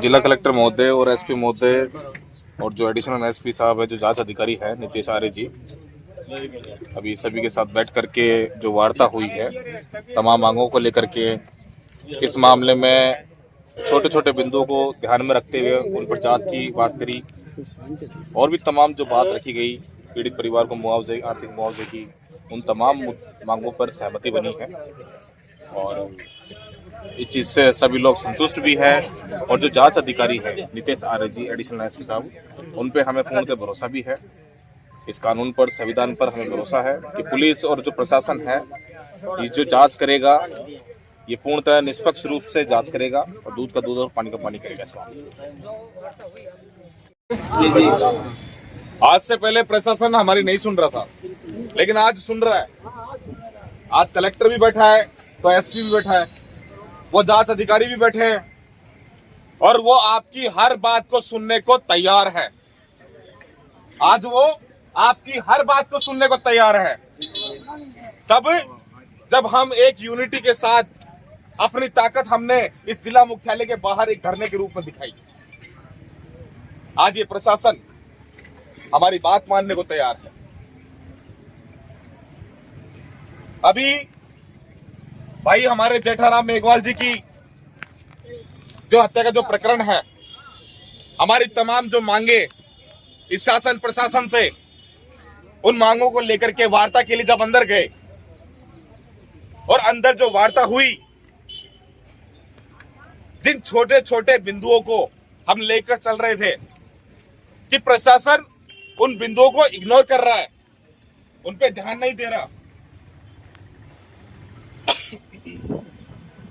जिला कलेक्टर महोदय और एसपी महोदय और जो एडिशनल एसपी साहब है, जो जांच अधिकारी है नितेश आर्य जी, अभी सभी के साथ बैठ करके जो वार्ता हुई है तमाम मांगों को लेकर के, इस मामले में छोटे छोटे बिंदुओं को ध्यान में रखते हुए उन पर जांच की बात करी और भी तमाम जो बात रखी गई पीड़ित परिवार को मुआवजे, आर्थिक मुआवजे की, उन तमाम मांगों पर सहमति बनी है और इस चीज़ से सभी लोग संतुष्ट भी है। और जो जांच अधिकारी है नितेश आर्य जी, एडिशनल एसपी साहब, उन पे हमें पूर्णतः भरोसा भी है। इस कानून पर, संविधान पर हमें भरोसा है कि पुलिस और जो प्रशासन है ये जो जांच करेगा ये पूर्णतः निष्पक्ष रूप से जांच करेगा और दूध का दूध और पानी का पानी करेगा। इस मामले आज से पहले प्रशासन हमारी नहीं सुन रहा था, लेकिन आज सुन रहा है। आज कलेक्टर भी बैठा है तो एसपी भी बैठा है, वो जांच अधिकारी भी बैठे हैं और वो आपकी हर बात को सुनने को तैयार है। आज वो आपकी हर बात को सुनने को तैयार है। तब जब हम एक यूनिटी के साथ अपनी ताकत हमने इस जिला मुख्यालय के बाहर एक धरने के रूप में दिखाई, आज ये प्रशासन हमारी बात मानने को तैयार है। अभी भाई हमारे जेठाराम मेघवाल जी की जो हत्या का जो प्रकरण है, हमारी तमाम जो मांगे इस शासन प्रशासन से, उन मांगों को लेकर के वार्ता के लिए जब अंदर गए और अंदर जो वार्ता हुई, जिन छोटे छोटे बिंदुओं को हम लेकर चल रहे थे कि प्रशासन उन बिंदुओं को इग्नोर कर रहा है, उन पे ध्यान नहीं दे रहा,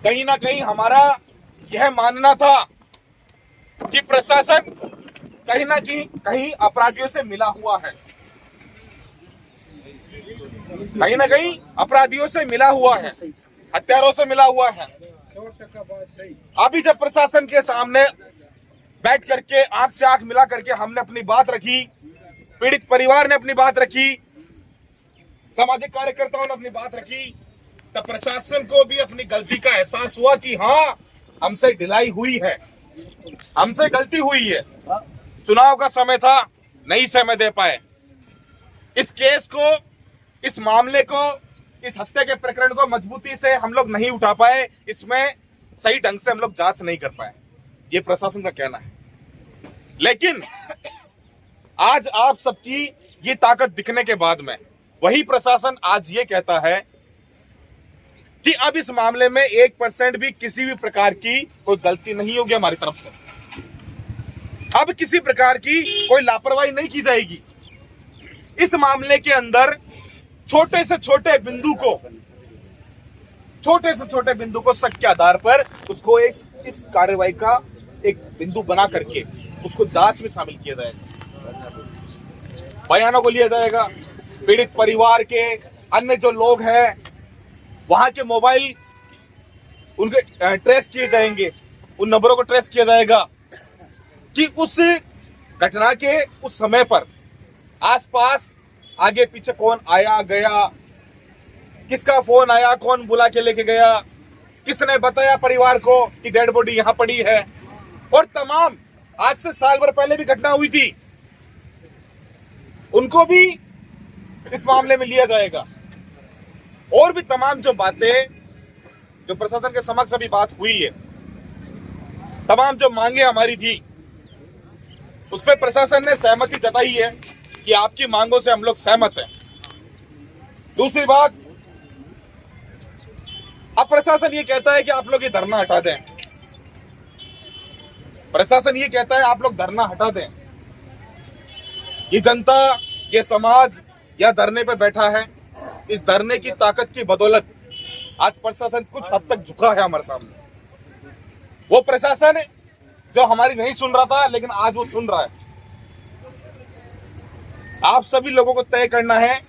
कहीं ना कहीं हमारा यह मानना था कि प्रशासन कहीं ना कहीं अपराधियों से मिला हुआ है, कहीं ना कहीं अपराधियों से मिला हुआ है, हत्यारों से मिला हुआ है। अभी जब प्रशासन के सामने बैठ करके आंख से आंख मिला करके हमने अपनी बात रखी, पीड़ित परिवार ने अपनी बात रखी, सामाजिक कार्यकर्ताओं ने अपनी बात रखी, तब प्रशासन को भी अपनी गलती का एहसास हुआ कि हाँ, हमसे ढिलाई हुई है, हमसे गलती हुई है। चुनाव का समय था, नहीं समय दे पाए। इस केस को, इस मामले को, इस हत्या के प्रकरण को मजबूती से हम लोग नहीं उठा पाए, इसमें सही ढंग से हम लोग जांच नहीं कर पाए, ये प्रशासन का कहना है। लेकिन आज आप सबकी ये ताकत दिखने के बाद में वही प्रशासन आज ये कहता है कि अब इस मामले में 1% भी किसी भी प्रकार की कोई गलती नहीं होगी हमारी तरफ से, अब किसी प्रकार की कोई लापरवाही नहीं की जाएगी। इस मामले के अंदर छोटे से छोटे बिंदु को शक के आधार पर उसको इस कार्रवाई का एक बिंदु बना करके उसको जांच में शामिल किया जाएगा, बयानों को लिया जाएगा, पीड़ित परिवार के अन्य जो लोग हैं वहां के मोबाइल उनके ट्रेस किए जाएंगे, उन नंबरों को ट्रेस किया जाएगा कि उस घटना के उस समय पर आसपास आगे पीछे कौन आया गया, किसका फोन आया, कौन बुला के लेके गया, किसने बताया परिवार को कि डेड बॉडी यहां पड़ी है। और तमाम आज से साल भर पहले भी घटना हुई थी, उनको भी इस मामले में लिया जाएगा। और भी तमाम जो बातें जो प्रशासन के समक्ष अभी बात हुई है, तमाम जो मांगे हमारी थी, उस पर प्रशासन ने सहमति जताई है कि आपकी मांगों से हम लोग सहमत हैं। दूसरी बात, अब प्रशासन ये कहता है कि आप लोग ये धरना हटा दें, प्रशासन ये कहता है आप लोग धरना हटा दें। ये जनता, ये समाज या धरने पे बैठा है, इस धरने की ताकत की बदौलत आज प्रशासन कुछ हद तक झुका है हमारे सामने। वो प्रशासन जो हमारी नहीं सुन रहा था, लेकिन आज वो सुन रहा है। आप सभी लोगों को तय करना है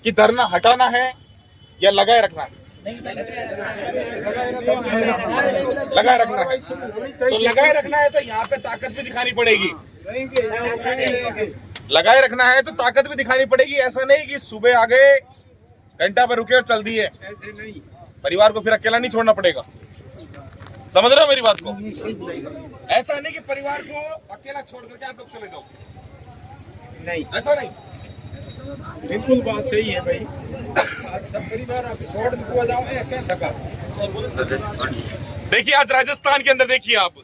कि धरना हटाना है या लगाए रखना है। लगाए रखना है तो लगाए रखना है तो यहाँ पे ताकत भी दिखानी पड़ेगी। लगाए रखना है तो ताकत भी दिखानी पड़ेगी। ऐसा नहीं कि सुबह आ गए, घंटा पर रुके और चल दिए, परिवार को फिर अकेला नहीं छोड़ना पड़ेगा। समझ रहे हो मेरी बात को? ऐसा नहीं कि परिवार को अकेला छोड़ करके आप लोग चले जाओ, नहीं, ऐसा नहीं। बिल्कुल बात सही है भाई। आज सब परिवार आप छोड़ के जाओ, क्या थका। देखिए आज राजस्थान के अंदर देखिए आप,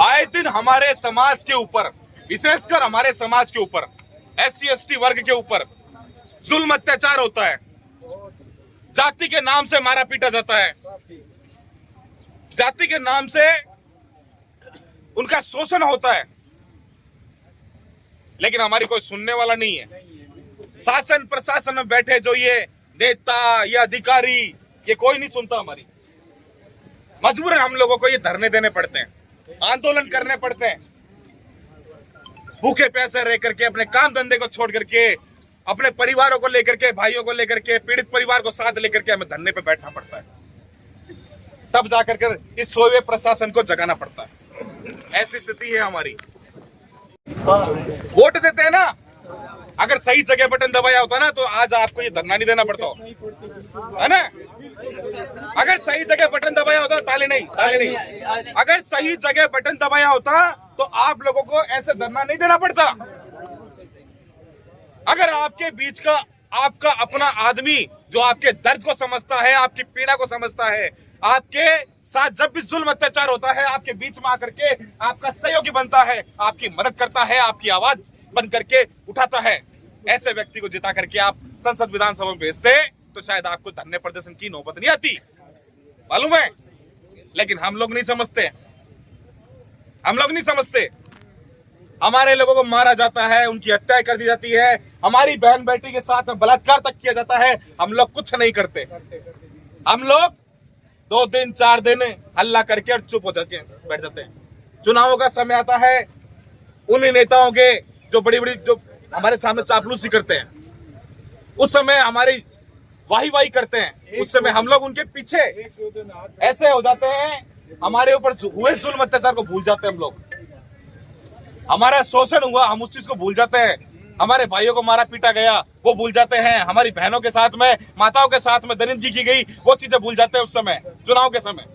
आए दिन हमारे समाज के ऊपर, विशेषकर हमारे समाज के ऊपर, SC ST वर्ग के ऊपर जुल्म अत्याचार होता है। जाति के नाम से मारा पीटा जाता है, जाति के नाम से उनका शोषण होता है, लेकिन हमारी कोई सुनने वाला नहीं है। शासन प्रशासन में बैठे जो ये नेता या अधिकारी, ये कोई नहीं सुनता हमारी। मजबूरन हम लोगों को ये धरने देने पड़ते हैं, आंदोलन करने पड़ते हैं, भूखे प्यासे रह करके, अपने काम धंधे को छोड़ करके, अपने परिवारों को लेकर के, भाइयों को लेकर के, पीड़ित परिवार को साथ लेकर के हमें धरने पे बैठना पड़ता है। तब जाकर के इस सोए हुए प्रशासन को जगाना पड़ता है। ऐसी स्थिति है हमारी। वोट देते हैं ना, अगर सही जगह बटन दबाया होता ना तो आज आपको ये धरना नहीं देना पड़ता, है ना? अगर सही जगह बटन दबाया होता, ताले नहीं, अगर सही जगह बटन दबाया होता तो आप लोगों को ऐसे धरना नहीं देना पड़ता। अगर आपके बीच का आपका अपना आदमी जो आपके दर्द को समझता है, आपकी पीड़ा को समझता है, आपके साथ जब भी जुल्म अत्याचार होता है आपके बीच में आकर के आपका सहयोगी बनता है, आपकी मदद करता है, आपकी आवाज बन करके उठाता है, ऐसे व्यक्ति को जिता करके आप संसद विधानसभा में भेजते तो शायद आपको धरने प्रदर्शन की नौबत नहीं आती, मालूम है? लेकिन हम लोग नहीं समझते, हम लोग नहीं समझते। हमारे लोगों को मारा जाता है, उनकी हत्या कर दी जाती है, हमारी बहन बेटी के साथ में बलात्कार तक किया जाता है, हम लोग कुछ नहीं करते। हम लोग 2 दिन 4 दिन हल्ला करके और चुप हो जाके बैठ जाते हैं। चुनावों का समय आता है, उन नेताओं के जो बड़ी बड़ी जो हमारे सामने चापलूसी करते हैं, उस समय हमारी वाही वाही करते हैं, उस समय हम लोग उनके पीछे ऐसे हो जाते हैं, हमारे ऊपर हुए जुल्म अत्याचार को भूल जाते हैं। हम लोग, हमारा शोषण हुआ हम उस चीज को भूल जाते हैं, हमारे भाइयों को मारा पीटा गया वो भूल जाते हैं, हमारी बहनों के साथ में, माताओं के साथ में दरिंदगी की गई वो चीजें भूल जाते हैं उस समय, चुनाव के समय।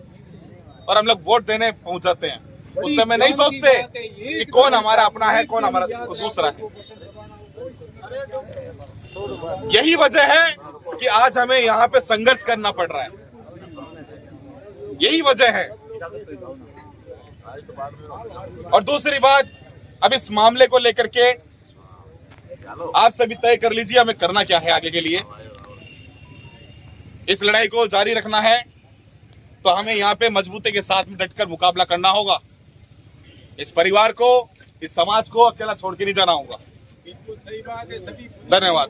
और हम लोग वोट देने पहुंच जाते हैं, उस समय नहीं सोचते कि कौन हमारा अपना है, कौन हमारा दूसरा है। यही वजह है कि आज हमें यहाँ पे संघर्ष करना पड़ रहा है, यही वजह है। और दूसरी बात, अब इस मामले को लेकर के आप सभी तय कर लीजिए हमें करना क्या है आगे के लिए। इस लड़ाई को जारी रखना है तो हमें यहाँ पे मजबूती के साथ में डटकर मुकाबला करना होगा। इस परिवार को, इस समाज को अकेला छोड़ के नहीं जाना होगा। बिल्कुल सही बात है। सभी धन्यवाद।